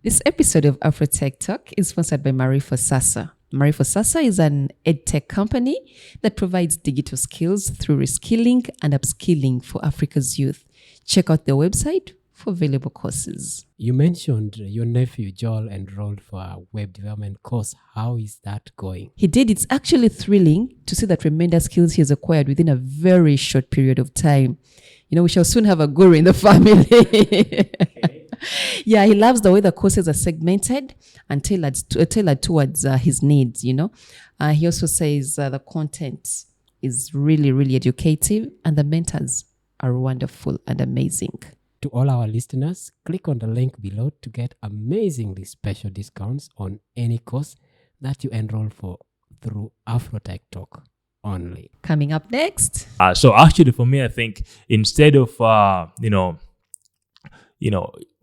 This episode of AfroTech Talk is sponsored by Maarifasasa. Maarifasasa is an EdTech company that provides digital skills through reskilling and upskilling for Africa's youth. Check out their website for available courses. You mentioned your nephew Joel enrolled for a web development course. How is that going? He did. It's actually thrilling to see the tremendous skills he has acquired within a very short period of time. We shall soon have a guru in the family. Okay. Yeah, he loves the way the courses are segmented and tailored towards his needs, He also says the content is really, really educative and the mentors are wonderful and amazing. To all our listeners, click on the link below to get amazingly special discounts on any course that you enroll for through AfroTech Talk only. Coming up next. So actually for me, I think instead of,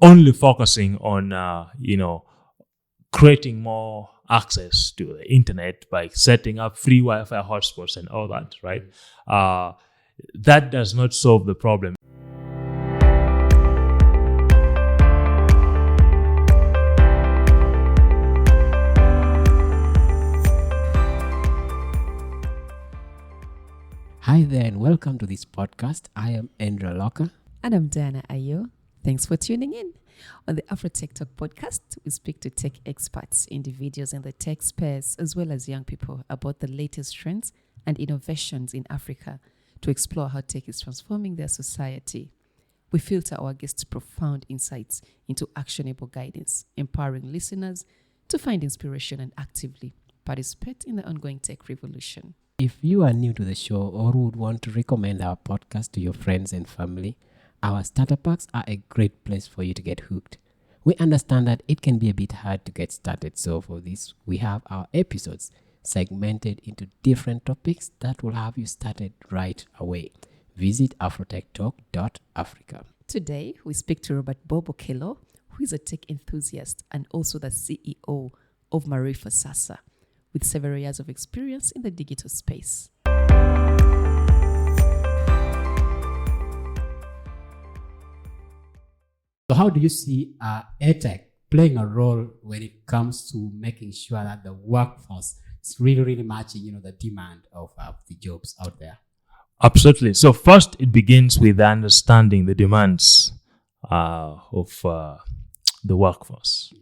only focusing on, creating more access to the internet by setting up free Wi-Fi hotspots and all that, right? That does not solve the problem. Hi there and welcome to this podcast. I am Andrea Locker. And I'm Diana Ayo. Thanks for tuning in. On the AfroTech Talk podcast, we speak to tech experts, individuals in the tech space, as well as young people about the latest trends and innovations in Africa to explore how tech is transforming their society. We filter our guests' profound insights into actionable guidance, empowering listeners to find inspiration and actively participate in the ongoing tech revolution. If you are new to the show or would want to recommend our podcast to your friends and family, our starter packs are a great place for you to get hooked. We understand that it can be a bit hard to get started, so for this, we have our episodes segmented into different topics that will have you started right away. Visit afrotechtalk.africa. Today, we speak to Robert Bob Okello, who is a tech enthusiast and also the CEO of Maarifasasa, with several years of experience in the digital space. So how do you see EdTech playing a role when it comes to making sure that the workforce is really, really matching, the demand of the jobs out there? Absolutely. So first, it begins with understanding the demands of the workforce,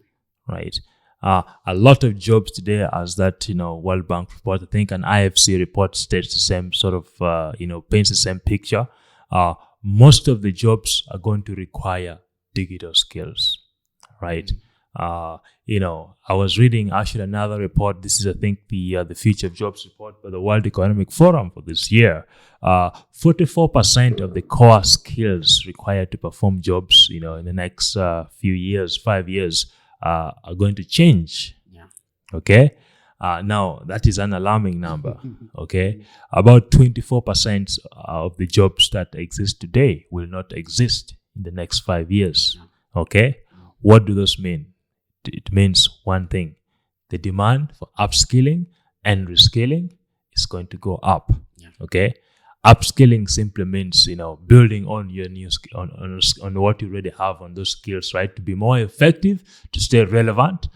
right? A lot of jobs today, as that, World Bank report, I think an IFC report states the same sort of, paints the same picture. Most of the jobs are going to require digital skills, right? I was reading actually another report. This is, I think, the Future of Jobs report by the World Economic Forum for this year. 44% of the core skills required to perform jobs, in the next few years, 5 years, are going to change. Yeah. Okay. Now that is an alarming number. Okay. About 24% of the jobs that exist today will not exist in the next 5 years. Okay. What do those mean? It means one thing: the demand for upskilling and reskilling is going to go up. Yeah. Okay. Upskilling simply means, building on your new on what you already have on those skills, right? To be more effective, to stay relevant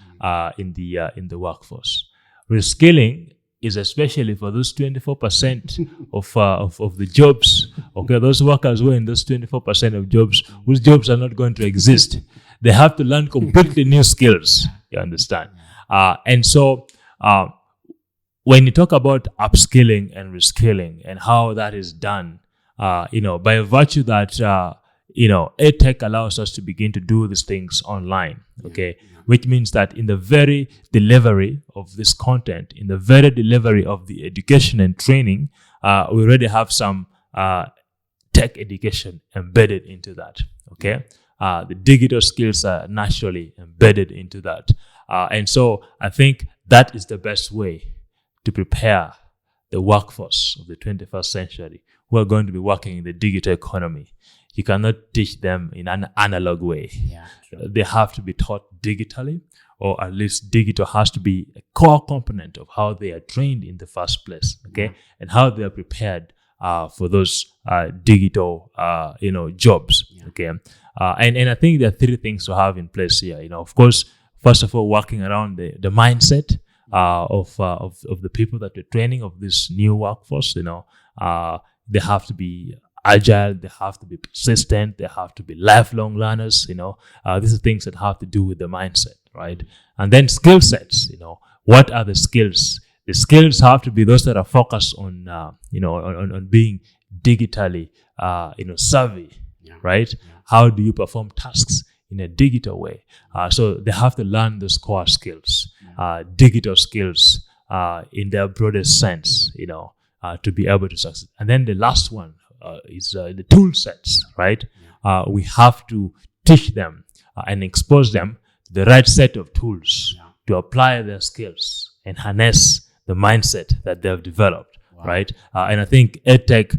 in the workforce. Reskilling is especially for those 24% of the jobs. Okay, those workers who are in those 24% of jobs whose jobs are not going to exist. They have to learn completely new skills. You understand? And so when you talk about upskilling and reskilling and how that is done, by virtue that, EdTech allows us to begin to do these things online, okay? Which means that in the very delivery of this content, in the very delivery of the education and training, we already have some tech education embedded into that, okay? The digital skills are naturally embedded into that. And so I think that is the best way to prepare the workforce of the 21st century who are going to be working in the digital economy. You cannot teach them in an analog way. Yeah, they have to be taught digitally, or at least digital has to be a core component of how they are trained in the first place, okay? And how they are prepared for those digital jobs. Okay, and I think there are three things to have in place here. Of course, first of all, working around the mindset of the people that we're training, of this new workforce. They have to be agile, they have to be persistent, they have to be lifelong learners. These are things that have to do with the mindset, right? And then skill sets. What are the skills? The skills have to be those that are focused on on being digitally savvy, right? How do you perform tasks in a digital way? So they have to learn those core skills, digital skills in their broadest sense, to be able to succeed. And then the last one is the tool sets, right? We have to teach them and expose them to the right set of tools to apply their skills and harness the mindset that they've developed, right? And I think EdTech,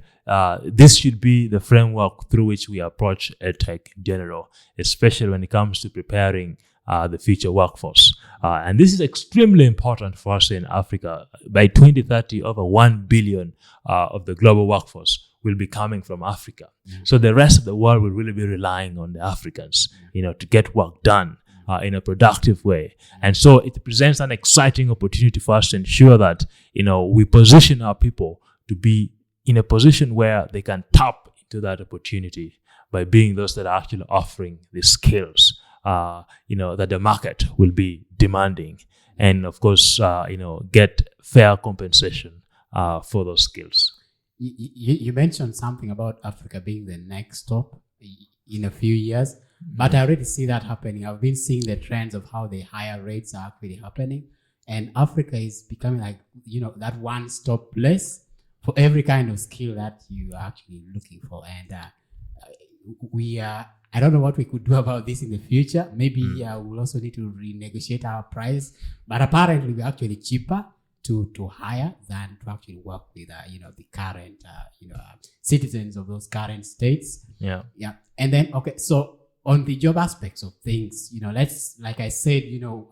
this should be the framework through which we approach EdTech in general, especially when it comes to preparing the future workforce. And this is extremely important for us in Africa. By 2030, over 1 billion of the global workforce will be coming from Africa. So the rest of the world will really be relying on the Africans, to get work done in a productive way. And so it presents an exciting opportunity for us to ensure that, we position our people to be in a position where they can tap into that opportunity by being those that are actually offering the skills, that the market will be demanding. And of course, get fair compensation for those skills. You mentioned something about Africa being the next stop in a few years, but I already see that happening. I've been seeing the trends of how the higher rates are actually happening, and Africa is becoming like, that one-stop place for every kind of skill that you are actually looking for. And I don't know what we could do about this in the future. Maybe we'll also need to renegotiate our price, but apparently we're actually cheaper to hire than to actually work with the current citizens of those current states. And then so on the job aspects of things, let's, like I said,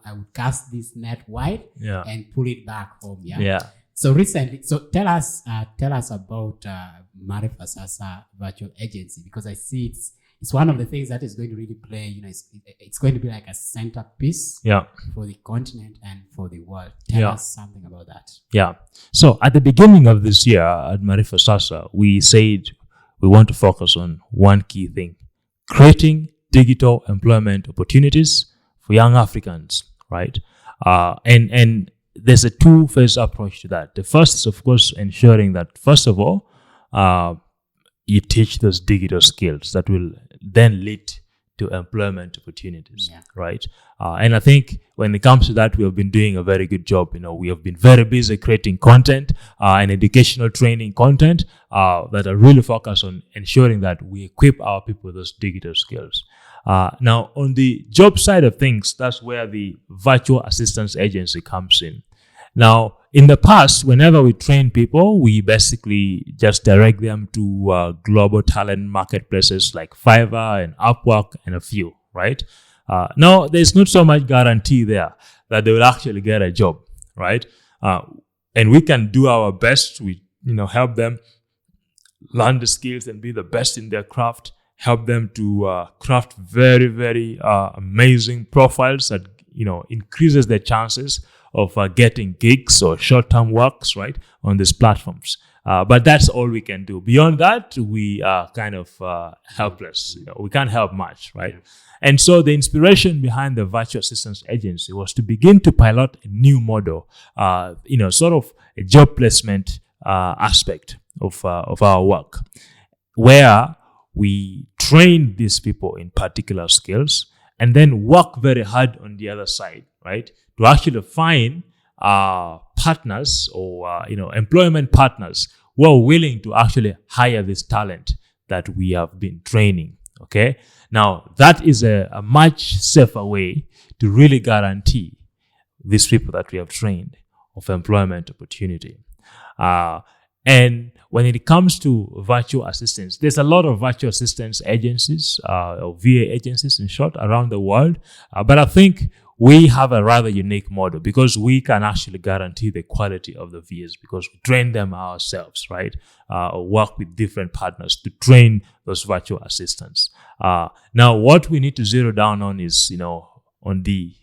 I would cast this net wide and pull it back home. So recently, tell us about Maarifasasa virtual agency, because I see it's one of the things that is going to really play, it's going to be like a centerpiece for the continent and for the world. Tell us something about that. So at the beginning of this year at Maarifasasa, we said we want to focus on one key thing: creating digital employment opportunities for young Africans, right? And there's a two-phase approach to that. The first is, of course, ensuring that, first of all, you teach those digital skills that will then lead to employment opportunities, right? And I think when it comes to that, we have been doing a very good job. We have been very busy creating content and educational training content that are really focused on ensuring that we equip our people with those digital skills. Now, on the job side of things, that's where the virtual assistance agency comes in. Now, in the past, whenever we train people, we basically just direct them to global talent marketplaces like Fiverr and Upwork and a few, right? Now, there's not so much guarantee there that they will actually get a job, right? And we can do our best. We, help them learn the skills and be the best in their craft, help them to craft very, very amazing profiles that, increases their chances of getting gigs or short-term works, right, on these platforms. But that's all we can do. Beyond that, we are kind of helpless. We can't help much, right? And so the inspiration behind the virtual assistance agency was to begin to pilot a new model, sort of a job placement aspect of our work, where we train these people in particular skills and then work very hard on the other side, right, to actually find partners or employment partners who are willing to actually hire this talent that we have been training. Okay, now that is a much safer way to really guarantee these people that we have trained of employment opportunity. And when it comes to virtual assistants, there's a lot of virtual assistance agencies, or VA agencies in short, around the world. But I think we have a rather unique model because we can actually guarantee the quality of the VAs because we train them ourselves, right? Work with different partners to train those virtual assistants. Now, what we need to zero down on is, on the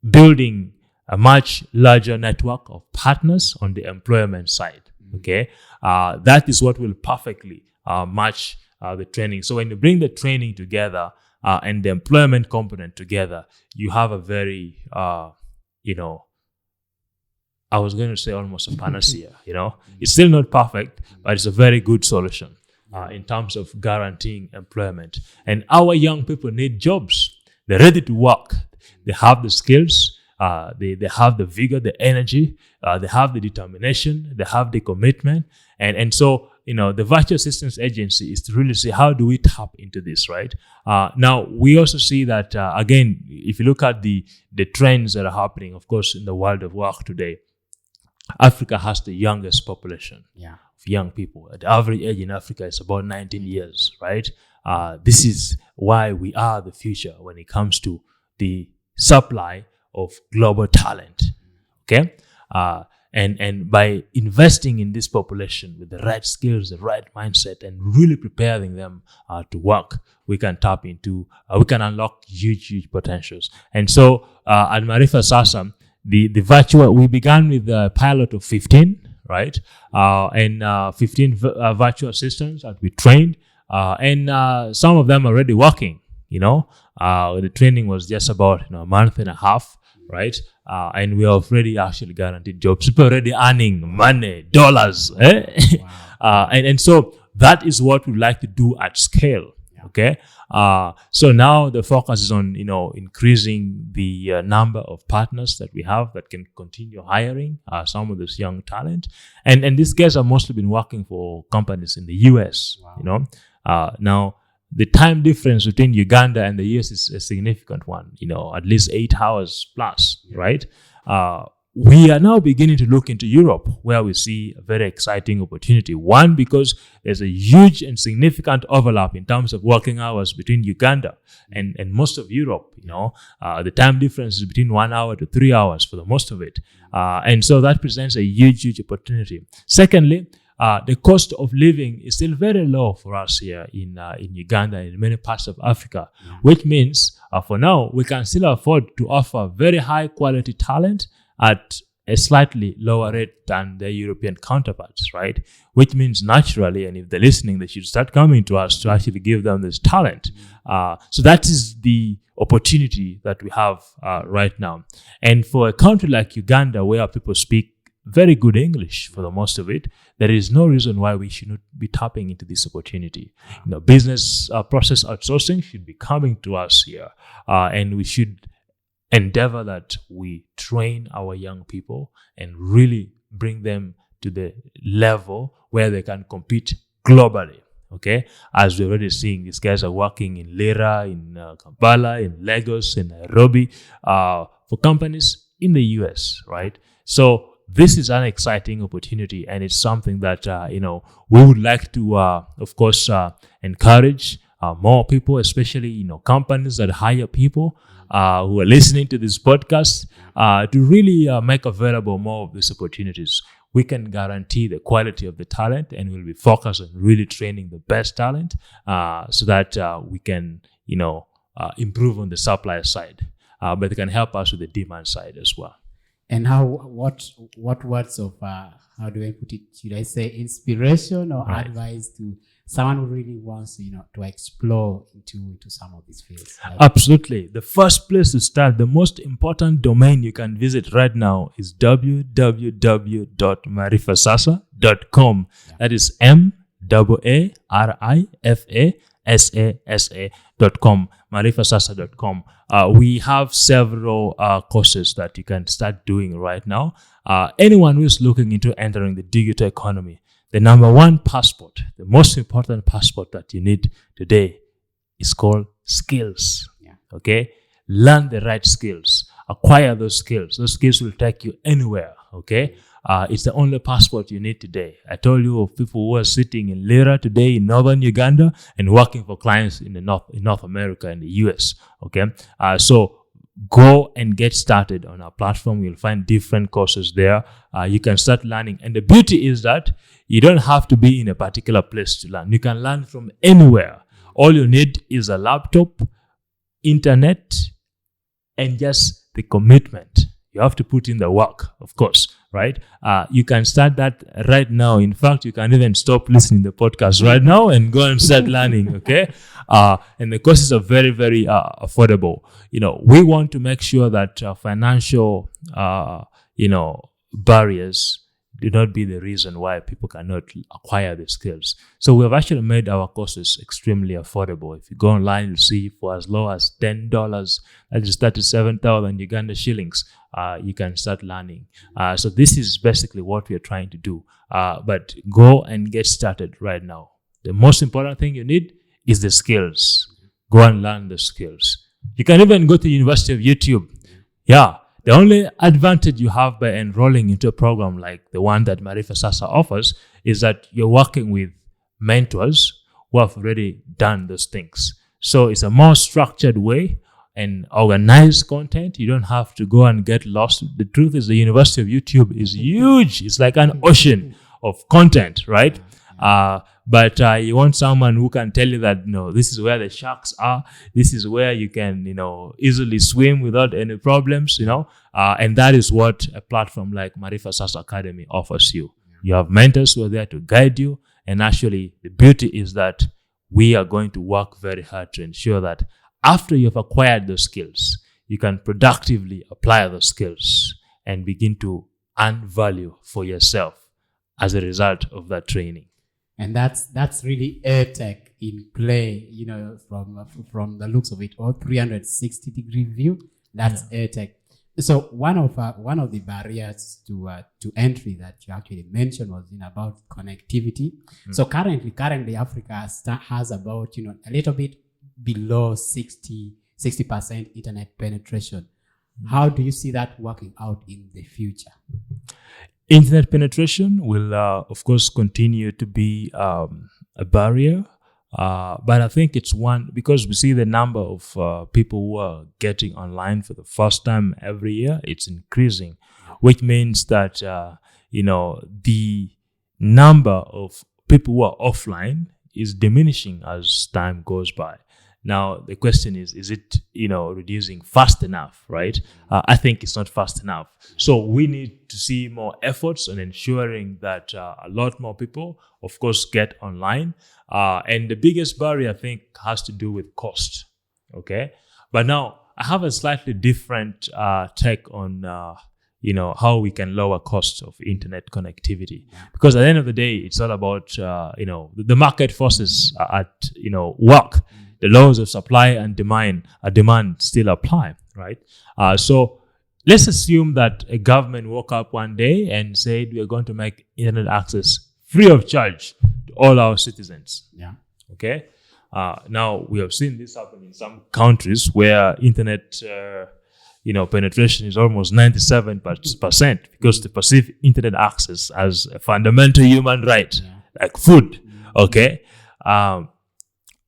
building a much larger network of partners on the employment side. Okay, that is what will perfectly match the training. So when you bring the training together and the employment component together, you have a very, I was going to say almost a panacea. It's still not perfect, but it's a very good solution in terms of guaranteeing employment. And our young people need jobs. They're ready to work. They have the skills. They have the vigor, the energy, they have the determination, they have the commitment. And so, the virtual assistance agency is to really see how do we tap into this, right? Now, we also see that, again, if you look at the trends that are happening, of course, in the world of work today, Africa has the youngest population of young people. The average age in Africa is about 19 years, right? This is why we are the future when it comes to the supply of global talent. Okay, and by investing in this population with the right skills, the right mindset, and really preparing them to work, we can tap into, we can unlock huge potentials. And so at Maarifasasa, the virtual, we began with a pilot of 15, right? And 15 virtual assistants that we trained, and some of them are already working. The training was just about a month and a half. Right, and we have already actually guaranteed jobs. People are already earning money, dollars, Wow. And so that is what we like to do at scale. Okay, so now the focus is on increasing the number of partners that we have that can continue hiring some of this young talent, and these guys have mostly been working for companies in the US. Wow. Now, the time difference between Uganda and the US is a significant one, at least 8 hours plus, right? We are now beginning to look into Europe, where we see a very exciting opportunity. One, because there's a huge and significant overlap in terms of working hours between Uganda and most of Europe. The time difference is between 1 hour to 3 hours for the most of it. And so that presents a huge opportunity. Secondly, the cost of living is still very low for us here in Uganda and in many parts of Africa, which means for now we can still afford to offer very high quality talent at a slightly lower rate than their European counterparts, right? Which means naturally, and if they're listening, they should start coming to us to actually give them this talent. So that is the opportunity that we have right now. And for a country like Uganda, where people speak very good English for the most of it, there is no reason why we should not be tapping into this opportunity. Business process outsourcing should be coming to us here, and we should endeavor that we train our young people and really bring them to the level where they can compete globally. Okay, as we're already seeing, these guys are working in Lira, in Kampala, in Lagos, in Nairobi, for companies in the US, right? So this is an exciting opportunity, and it's something that we would like to, of course, encourage more people, especially companies that hire people who are listening to this podcast, to really make available more of these opportunities. We can guarantee the quality of the talent, and we'll be focused on really training the best talent, so that we can improve on the supply side, but it can help us with the demand side as well. And what words of how do I put it? Should I say inspiration or advice to someone who really wants to explore into some of these fields? Right? Absolutely. The first place to start, the most important domain you can visit right now is www.maarifasasa.com. That is MAARIFASASA.com, maarifasasa.com. We have several courses that you can start doing right now. Anyone who is looking into entering the digital economy, the number one passport, the most important passport that you need today is called skills. Okay? Learn the right skills. Acquire those skills. Those skills will take you anywhere. Okay? It's the only passport you need today. I told you of people who are sitting in Lira today in northern Uganda and working for clients in North America and the US. Okay, so go and get started on our platform. You'll find different courses there. You can start learning. And the beauty is that you don't have to be in a particular place to learn. You can learn from anywhere. All you need is a laptop, internet, and just the commitment. You have to put in the work, of course, right? You can start that right now. In fact, you can even stop listening to the podcast right now and go and start learning, okay? And the courses are very, very affordable. We want to make sure that financial, barriers do not be the reason why people cannot acquire the skills. So we have actually made our courses extremely affordable. If you go online, you'll see for as low as $10, that is 37,000 Uganda shillings, you can start learning. So this is basically what we are trying to do. But go and get started right now. The most important thing you need is the skills. Go and learn the skills. You can even go to the University of YouTube. Yeah. The only advantage you have by enrolling into a program like the one that Maarifasasa offers is that you're working with mentors who have already done those things. So it's a more structured way and organized content. You don't have to go and get lost. The truth is the University of YouTube is huge. It's like an ocean of content, right? But you want someone who can tell you that, this is where the sharks are. This is where you can, easily swim without any problems, and that is what a platform like Maarifasasa Academy offers you. You have mentors who are there to guide you. And actually, the beauty is that we are going to work very hard to ensure that after you've acquired those skills, you can productively apply those skills and begin to earn value for yourself as a result of that training. And that's really EdTech in play, from the looks of it, or 360-degree view. That's EdTech. So one of the barriers to entry that you actually mentioned was about connectivity. So currently Africa has about a little bit below 60% internet penetration. How do you see that working out in the future? Internet penetration will, of course, continue to be a barrier. But I think it's one, because we see the number of people who are getting online for the first time every year, it's increasing, which means that, the number of people who are offline is diminishing as time goes by. Now, the question is it, reducing fast enough, right? I think it's not fast enough. So we need to see more efforts on ensuring that a lot more people, of course, get online. And the biggest barrier, I think, has to do with cost, okay? But now, I have a slightly different take on, how we can lower costs of internet connectivity. Because at the end of the day, it's all about, the market forces are at, work. The laws of supply and demand still apply, right? So let's assume that a government woke up one day and said, we are going to make internet access free of charge to all our citizens. Yeah. Okay. Now we have seen this happen in some countries where internet, penetration is almost 97% because they perceive internet access as a fundamental human right, like food. Okay.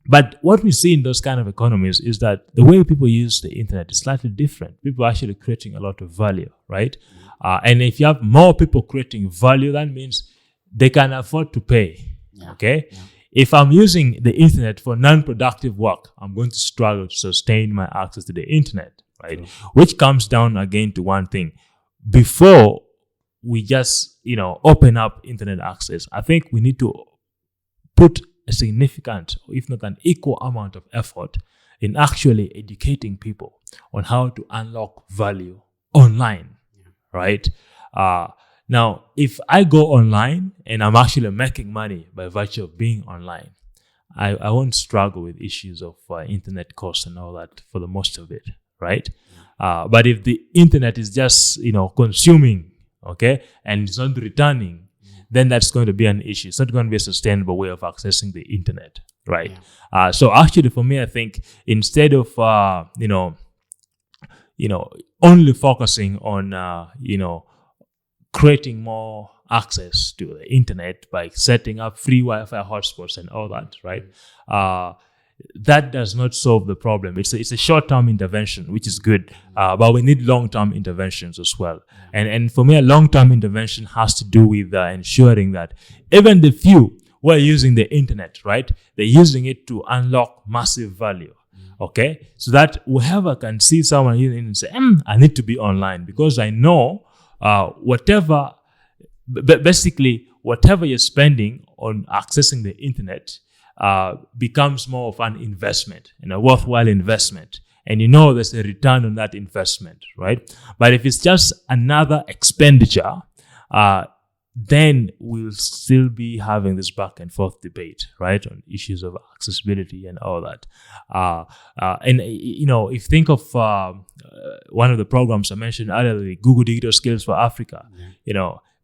But what we see in those kind of economies is that the way people use the internet is slightly different. People are actually creating a lot of value, right? And if you have more people creating value, that means they can afford to pay, okay? Yeah. If I'm using the internet for non-productive work, I'm going to struggle to sustain my access to the internet, right? Sure. Which comes down again to one thing. Before we just, open up internet access, I think we need to put a significant, if not an equal amount of effort in actually educating people on how to unlock value online, right? Now, if I go online and I'm actually making money by virtue of being online, I won't struggle with issues of internet costs and all that for the most of it, right? But if the internet is just, consuming, okay, and it's not returning, then that's going to be an issue. It's not going to be a sustainable way of accessing the internet, right? Yeah. So actually, for me, I think instead of only focusing on creating more access to the internet by setting up free Wi-Fi hotspots and all that, right? that does not solve the problem. It's a short-term intervention, which is good, but we need long-term interventions as well. And for me, a long-term intervention has to do with ensuring that even the few who are using the internet, right, they're using it to unlock massive value. Okay, so that whoever can see someone using it and say, I need to be online because I know basically whatever you're spending on accessing the internet becomes more of an investment, a worthwhile investment. And there's a return on that investment, right? But if it's just another expenditure, then we'll still be having this back and forth debate, right, on issues of accessibility and all that. And if you think of one of the programs I mentioned earlier, the Google Digital Skills for Africa,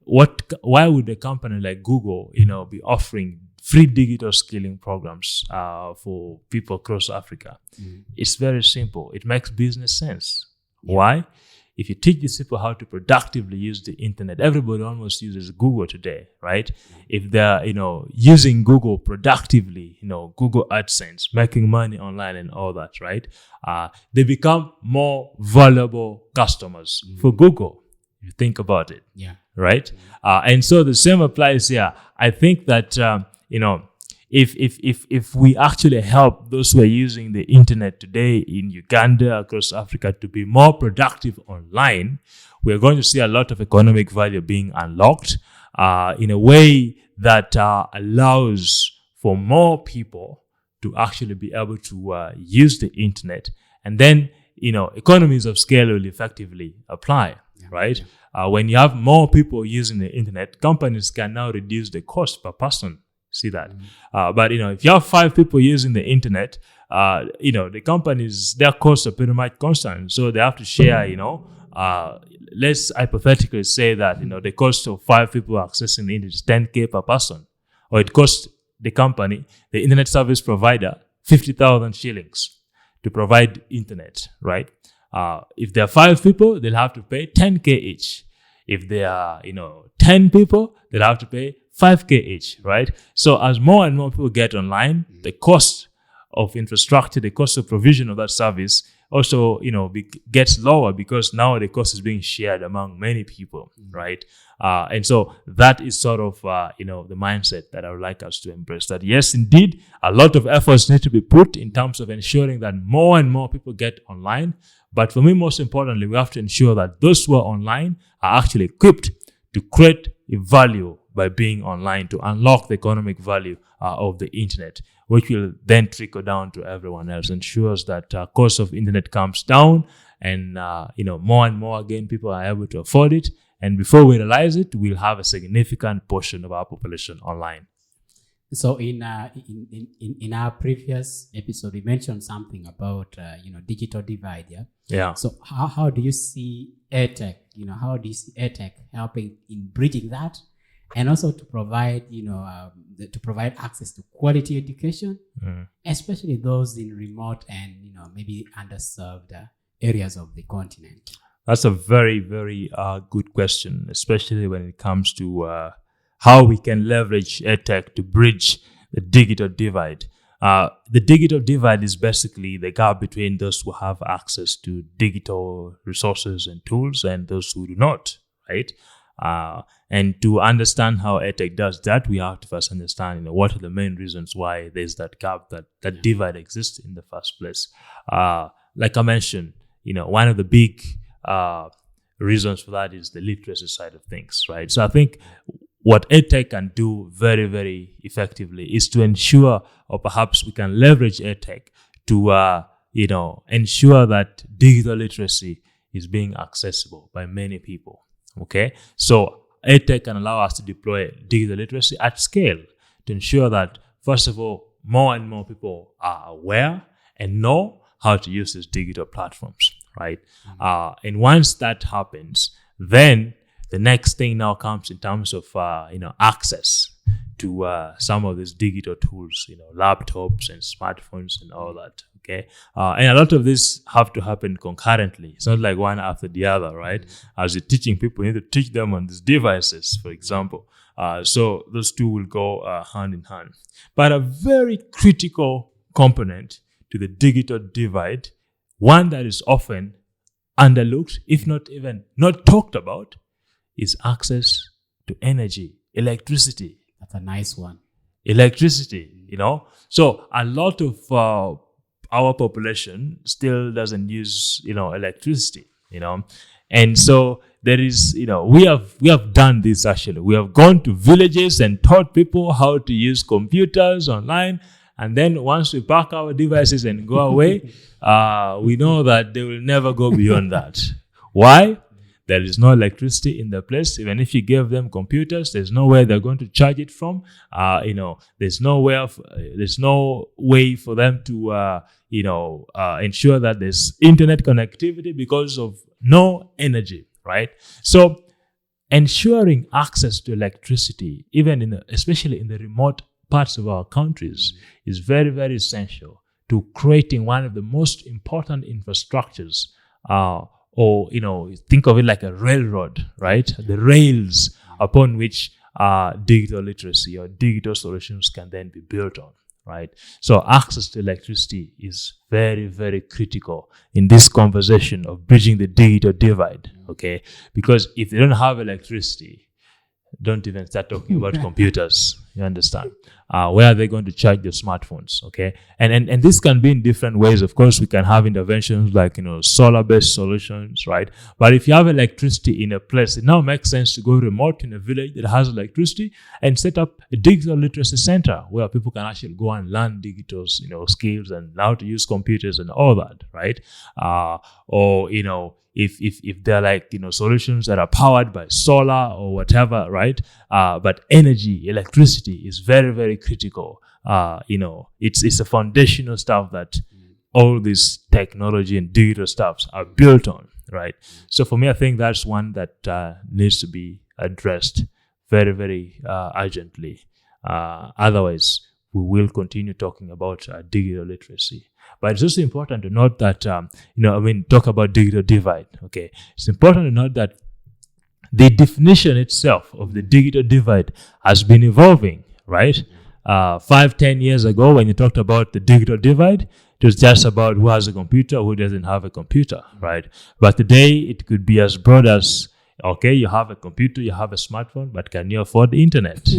why would a company like Google, be offering free digital skilling programs for people across Africa? It's very simple. It makes business sense. Why? If you teach these people how to productively use the internet, everybody almost uses Google today, right? If they're, using Google productively, Google AdSense, making money online and all that, right? They become more valuable customers for Google, if you think about it. Yeah. Right? And so the same applies here. I think that, if we actually help those who are using the internet today in Uganda, across Africa, to be more productive online, we're going to see a lot of economic value being unlocked in a way that allows for more people to actually be able to use the internet. And then, economies of scale will effectively apply, right? When you have more people using the internet, companies can now reduce the cost per person. See that. But, if you have 5 people using the internet, the companies, their costs are pretty much constant. So they have to share, let's hypothetically say that, the cost of 5 people accessing the internet is 10K per person. Or it costs the company, the internet service provider, 50,000 shillings to provide internet, right? If there are 5 people, they'll have to pay 10K each. If there are, 10 people, they'll have to pay 5K each, right? So as more and more people get online, the cost of infrastructure, the cost of provision of that service also, gets lower because now the cost is being shared among many people, right? And so that is sort of, the mindset that I would like us to embrace. That yes, indeed, a lot of efforts need to be put in terms of ensuring that more and more people get online. But for me, most importantly, we have to ensure that those who are online are actually equipped to create a value by being online, to unlock the economic value of the internet, which will then trickle down to everyone else, ensures that cost of internet comes down, and more and more again people are able to afford it. And before we realize it, we'll have a significant portion of our population online. So in our previous episode, we mentioned something about digital divide. Yeah. So how do you see EdTech? How do you see EdTech helping in bridging that, and also to provide access to quality education, especially those in remote and maybe underserved areas of the continent? That's a very, very good question, especially when it comes to how we can leverage EdTech to bridge the digital divide. The digital divide is basically the gap between those who have access to digital resources and tools and those who do not, right? And to understand how EdTech does that, we have to first understand, what are the main reasons why there's that gap, that divide exists in the first place. Like I mentioned, one of the big reasons for that is the literacy side of things, right? So I think what EdTech can do very, very effectively is to ensure, or perhaps we can leverage EdTech to, ensure that digital literacy is being accessible by many people. Okay, so EdTech can allow us to deploy digital literacy at scale to ensure that, first of all, more and more people are aware and know how to use these digital platforms, right? And once that happens, then the next thing now comes in terms of, access to some of these digital tools, laptops and smartphones and all that. Okay, and a lot of this have to happen concurrently. It's not like one after the other, right? As you're teaching people, you need to teach them on these devices, for example. So those two will go hand in hand. But a very critical component to the digital divide, one that is often underlooked, if not even not talked about, is access to energy, electricity. That's a nice one. Electricity, So a lot of our population still doesn't use, electricity, And so there is, we have done this actually. We have gone to villages and taught people how to use computers online. And then once we pack our devices and go away, we know that they will never go beyond that. Why? There is no electricity in the place. Even if you give them computers, there's nowhere they're going to charge it from. There's no way for them to, ensure that there's internet connectivity because of no energy, right? So ensuring access to electricity, especially in the remote parts of our countries, is very, very essential to creating one of the most important infrastructures, or think of it like a railroad, right? The rails upon which digital literacy or digital solutions can then be built on, right? So access to electricity is very, very critical in this conversation of bridging the digital divide, okay? Because if they don't have electricity, don't even start talking about computers. You understand? Where are they going to charge their smartphones? Okay, and this can be in different ways. Of course, we can have interventions like solar-based solutions, right? But if you have electricity in a place, it now makes sense to go remote in a village that has electricity and set up a digital literacy center where people can actually go and learn digital, skills and how to use computers and all that, right? If they're like, solutions that are powered by solar or whatever, right? But energy, electricity is very, very critical. It's a foundational stuff that all this technology and digital stuffs are built on, right? So for me, I think that's one that needs to be addressed very, very urgently. Otherwise, we will continue talking about digital literacy. But it's also important to note that, talk about digital divide, okay? It's important to note that the definition itself of the digital divide has been evolving, right? 5-10 years ago, when you talked about the digital divide, it was just about who has a computer, who doesn't have a computer, right? But today, it could be as broad as, okay, you have a computer, you have a smartphone, but can you afford the internet?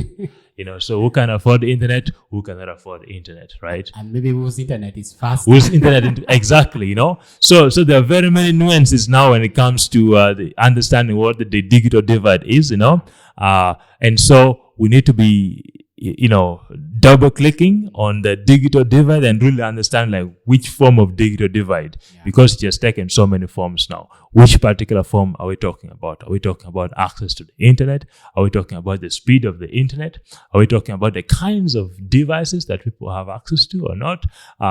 So who can afford the internet? Who cannot afford the internet, right? And maybe whose internet is fast. Whose internet, exactly, So there are very many nuances now when it comes to the understanding what the digital divide is, and so we need to be, double clicking on the digital divide and really understand like which form of digital divide, because it has taken so many forms now. Which particular form are we talking about? Are we talking about access to the internet? Are we talking about the speed of the internet? Are we talking about the kinds of devices that people have access to or not?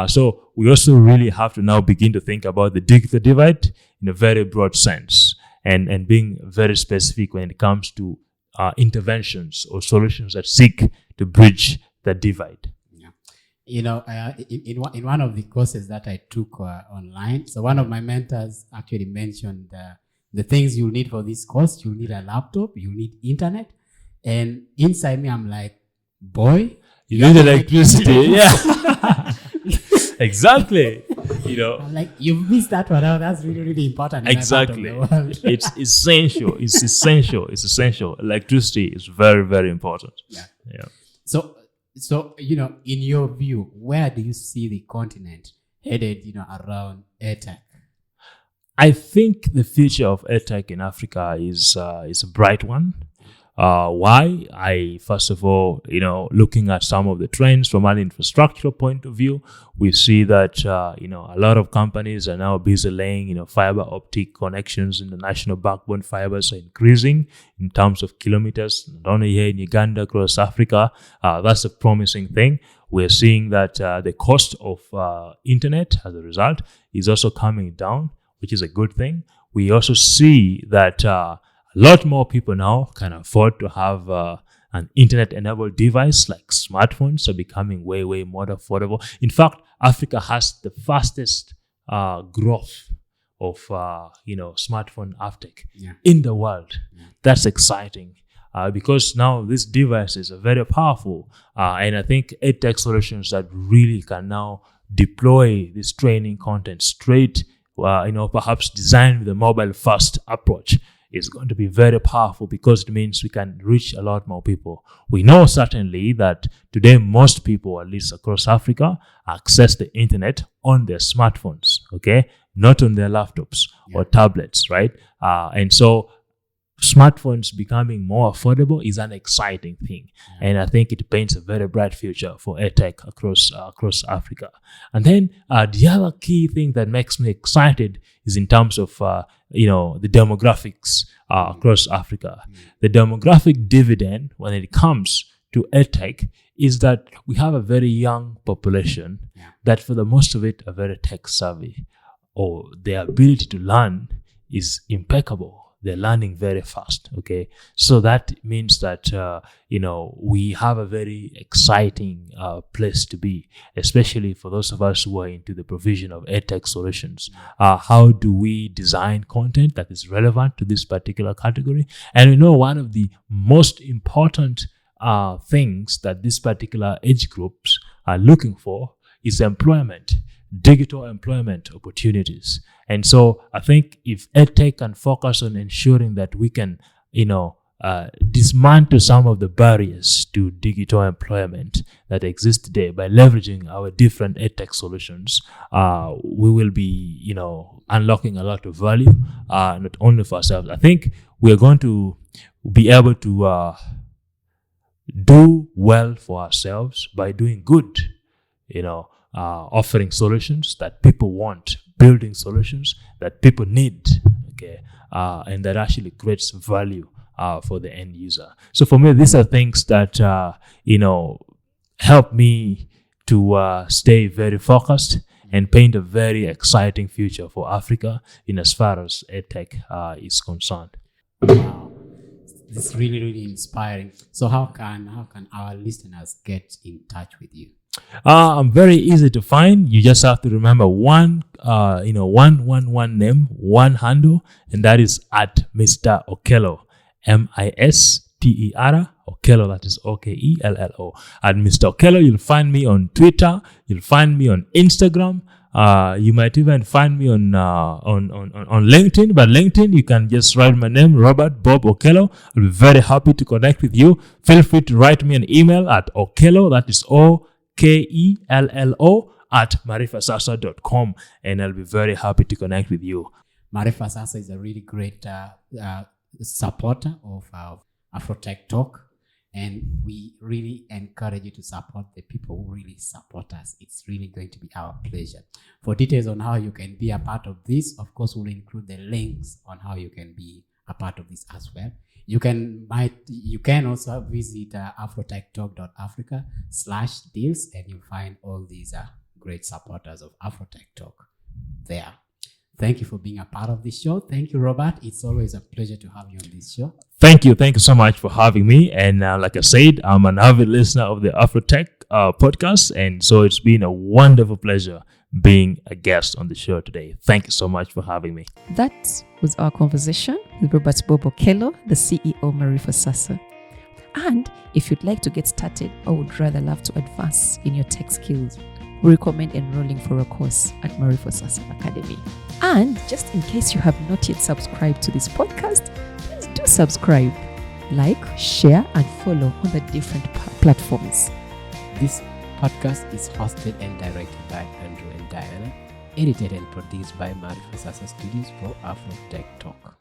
So we also really have to now begin to think about the digital divide in a very broad sense and being very specific when it comes to interventions or solutions that seek to bridge the divide. In one of the courses that I took online, so one of my mentors actually mentioned the things you'll need for this course. You'll need a laptop, you'll need internet, and inside me, I'm like, boy, you need electricity. Yeah, exactly. I'm like, you've missed that one out. That's really, really important. Exactly. It's essential. It's essential. Electricity is very, very important. Yeah. So, in your view, where do you see the continent headed, around EdTech? I think the future of EdTech in Africa is a bright one. Why? First of all, looking at some of the trends from an infrastructural point of view, we see that, a lot of companies are now busy laying, fiber optic connections in the national backbone. Fibers are increasing in terms of kilometers, not only here in Uganda, across Africa. That's a promising thing. We're seeing that the cost of internet as a result is also coming down, which is a good thing. We also see that a lot more people now can afford to have an internet-enabled device, like smartphones are becoming way, way more affordable. In fact, Africa has the fastest growth of smartphone uptake in the world. That's exciting because now these devices are very powerful, and I think EdTech solutions that really can now deploy this training content straight, perhaps design with a mobile first approach, is going to be very powerful, because it means we can reach a lot more people. We know certainly that today most people, at least across Africa, access the internet on their smartphones, okay, not on their laptops or tablets, right? And so smartphones becoming more affordable is an exciting thing, and I think it paints a very bright future for EdTech across Africa. And then the other key thing that makes me excited is in terms of the demographics across Africa. The demographic dividend when it comes to EdTech is that we have a very young population that, for the most of it, are very tech savvy, or their ability to learn is impeccable. They're learning very fast, okay? So that means that, we have a very exciting place to be, especially for those of us who are into the provision of EdTech solutions. How do we design content that is relevant to this particular category? And one of the most important things that this particular age groups are looking for is employment, digital employment opportunities. And so I think if EdTech can focus on ensuring that we can, dismantle some of the barriers to digital employment that exist today by leveraging our different EdTech solutions, we will be, unlocking a lot of value, not only for ourselves. I think we're going to be able to do well for ourselves by doing good, offering solutions that people want, building solutions that people need, okay, and that actually creates value for the end user. So for me, these are things that help me to stay very focused and paint a very exciting future for Africa in as far as EdTech is concerned. Wow, this is really, really inspiring. So how can our listeners get in touch with you? I'm very easy to find. You just have to remember one name, one handle, and that is at Mr. Okello, Mister Okello. That is Okello. At Mr. Okello, you'll find me on Twitter. You'll find me on Instagram. You might even find me on LinkedIn. But LinkedIn, you can just write my name, Robert Bob Okello. I'll be very happy to connect with you. Feel free to write me an email at Okello. That is Okello at maarifasasa.com, and I'll be very happy to connect with you. Maarifasasa is a really great supporter of Afrotech Talk, and we really encourage you to support the people who really support us. It's really going to be our pleasure. For details on how you can be a part of this, of course, we'll include the links on how you can be a part of this as well. You can also visit afrotechtalk.africa/deals, and you'll find all these great supporters of Afrotech Talk there. Thank you for being a part of this show. Thank you, Robert. It's always a pleasure to have you on this show. Thank you so much for having me. And like I said, I'm an avid listener of the Afrotech podcast, and so it's been a wonderful pleasure being a guest on the show today. Thank you so much for having me. That was our conversation with Robert Bob Okello, the CEO of Maarifasasa. And if you'd like to get started or would rather love to advance in your tech skills, we recommend enrolling for a course at Maarifasasa Academy. And just in case you have not yet subscribed to this podcast, please do subscribe, like, share, and follow on the different platforms. This podcast is hosted and directed by Andrew and Diana, edited and produced by Maarifasasa Studios for Afrotech Talk.